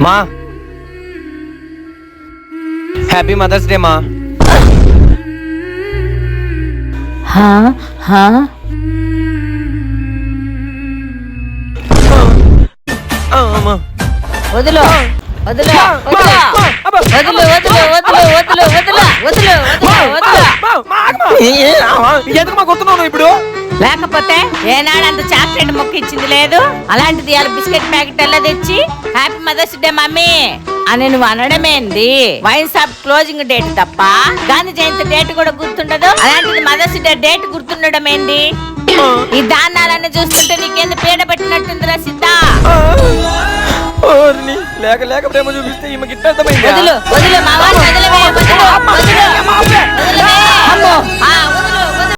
మా happy mother's day మా. వదులు వదులు వదులు వదులు వదులు వదులు వదులు వదులు ఎందుకు మా కొడుతున్నావు ఇప్పుడు? లేకపోతే ఏనాడు అంత చాక్లెట్ మొక్క ఇచ్చింది లేదు, అలాంటిది ఇవాళ బిస్కెట్ ప్యాకెట్ ఎలా తెచ్చి హ్యాపీ మదర్స్ డే మమ్మీ అని నువ్వు అనడమేంది? వైన్ షాప్ క్లోజింగ్ డేట్ తప్ప గాంధీ జయంతి డేట్ కూడా గుర్తుండదు, అలాంటిది మదర్స్ డే డేట్ గుర్తుండడం ఏంది? ఈ దాన్నాలన్నీ చూస్తుంటే నీకేంది పీడ పట్టినట్టుందిరా సిద్ధా. లేక లేక ప్రేమ చూపిస్తే ఈమెకి వదులు వదులు మా వాళ్ళు వదిలివే, వదులు వదులు వదిలివే. అమ్మో వదులు